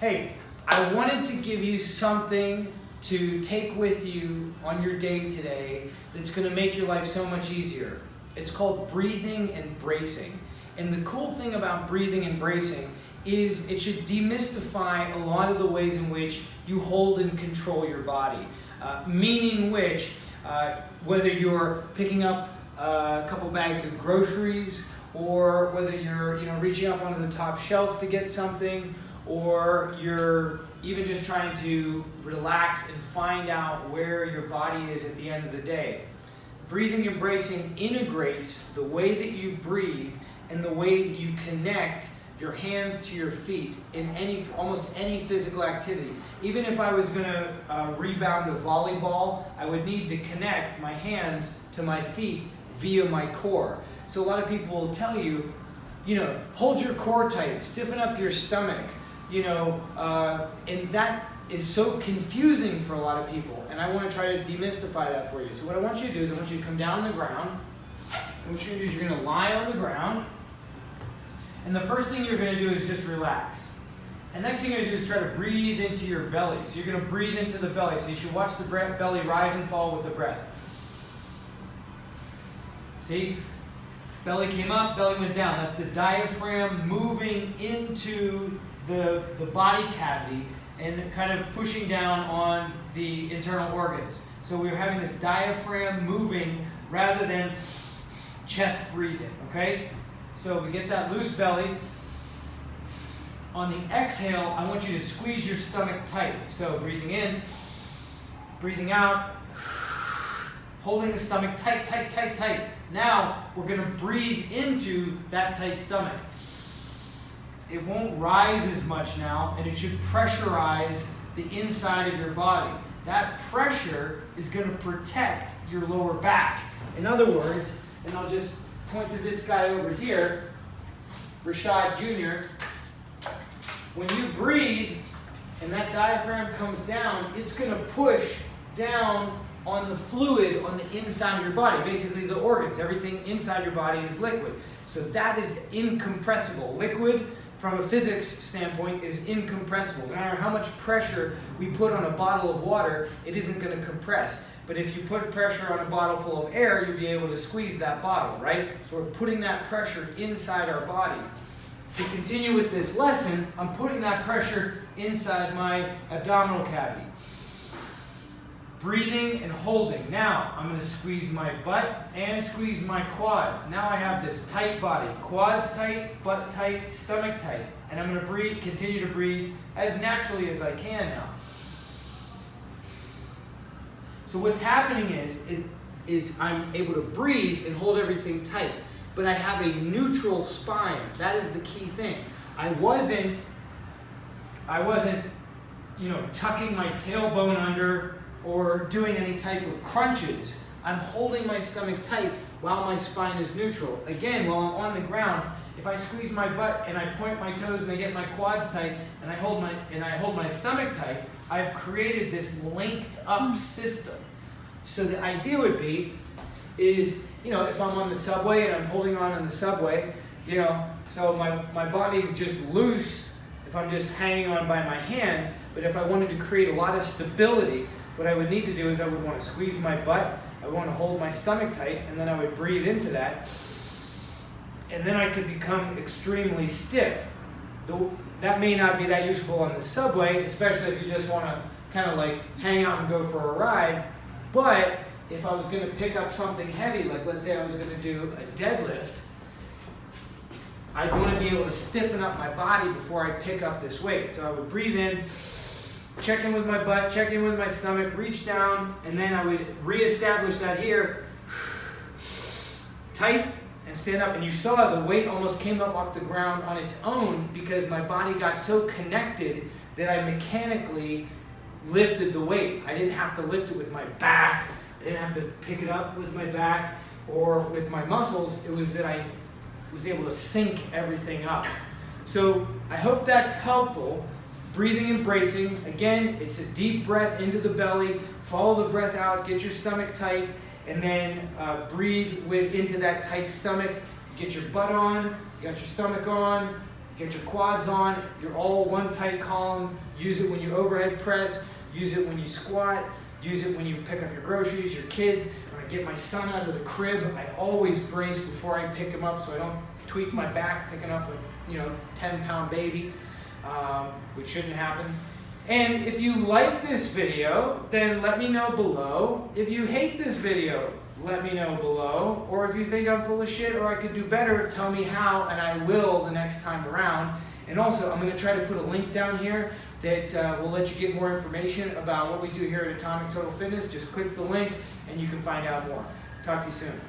Hey, I wanted to give you something to take with you on your day today that's going to make your life so much easier. It's called breathing and bracing. And the cool thing about breathing and bracing is it should demystify a lot of the ways in which you hold and control your body. Meaning which, whether you're picking up a couple bags of groceries, or whether you're reaching up onto the top shelf to get something, or you're even just trying to relax and find out where your body is at the end of the day. Breathing and bracing integrates the way that you breathe and the way that you connect your hands to your feet in almost any physical activity. Even if I was going to rebound a volleyball, I would need to connect my hands to my feet via my core. So a lot of people will tell you, hold your core tight, stiffen up your stomach, and that is so confusing for a lot of people. And I want to try to demystify that for you. So what I want you to do is I want you to come down on the ground. And what you're going to do is you're going to lie on the ground. And the first thing you're going to do is just relax. And next thing you're going to do is try to breathe into your belly. So you're going to breathe into the belly. So you should watch the belly rise and fall with the breath. See? Belly came up, belly went down. That's the diaphragm moving into the body cavity and kind of pushing down on the internal organs. So we're having this diaphragm moving rather than chest breathing, okay? So we get that loose belly. On the exhale, I want you to squeeze your stomach tight. So breathing in, breathing out, holding the stomach tight, tight, tight, tight. Now we're going to breathe into that tight stomach. It won't rise as much now, and it should pressurize the inside of your body. That pressure is going to protect your lower back. In other words, and I'll just point to this guy over here, Rashad Jr., when you breathe and that diaphragm comes down, it's going to push down on the fluid on the inside of your body, basically the organs. Everything inside your body is liquid. So that is incompressible. Liquid, from a physics standpoint, is incompressible. No matter how much pressure we put on a bottle of water, it isn't going to compress. But if you put pressure on a bottle full of air, you'll be able to squeeze that bottle, right? So we're putting that pressure inside our body. To continue with this lesson, I'm putting that pressure inside my abdominal cavity. Breathing and holding. Now, I'm going to squeeze my butt and squeeze my quads. Now I have this tight body. Quads tight, butt tight, stomach tight. And I'm going to breathe, continue to breathe as naturally as I can now. So what's happening is I'm able to breathe and hold everything tight. But I have a neutral spine. That is the key thing. I wasn't tucking my tailbone under or doing any type of crunches. I'm holding my stomach tight while my spine is neutral. Again, while I'm on the ground, if I squeeze my butt and I point my toes and I get my quads tight and I hold my stomach tight, I've created this linked up system. So the idea would be is, if I'm on the subway and I'm holding on the subway, so my body's just loose if I'm just hanging on by my hand. But if I wanted to create a lot of stability, what I would need to do is I would want to squeeze my butt, I would want to hold my stomach tight, and then I would breathe into that. And then I could become extremely stiff. That may not be that useful on the subway, especially if you just want to kind of like hang out and go for a ride. But if I was going to pick up something heavy, like let's say I was going to do a deadlift, I'd want to be able to stiffen up my body before I pick up this weight. So I would breathe in, check in with my butt, check in with my stomach, reach down, and then I would reestablish that here, tight, and stand up. And you saw the weight almost came up off the ground on its own because my body got so connected that I mechanically lifted the weight. I didn't have to lift it with my back. I didn't have to pick it up with my back or with my muscles. It was that I was able to sync everything up. So I hope that's helpful. Breathing and bracing. Again, it's a deep breath into the belly. Follow the breath out. Get your stomach tight. And then breathe into that tight stomach. Get your butt on. You got your stomach on. get your quads on, you're all one tight column. Use it when you overhead press, use it when you squat, use it when you pick up your groceries, your kids. When I get my son out of the crib, I always brace before I pick him up so I don't tweak my back picking up a 10-pound baby, which shouldn't happen. And if you like this video, then let me know below. If you hate this video, let me know below. Or if you think I'm full of shit or I could do better, tell me how, and I will the next time around. And also, I'm going to try to put a link down here that will let you get more information about what we do here at Atomic Total Fitness. Just click the link and you can find out more. Talk to you soon.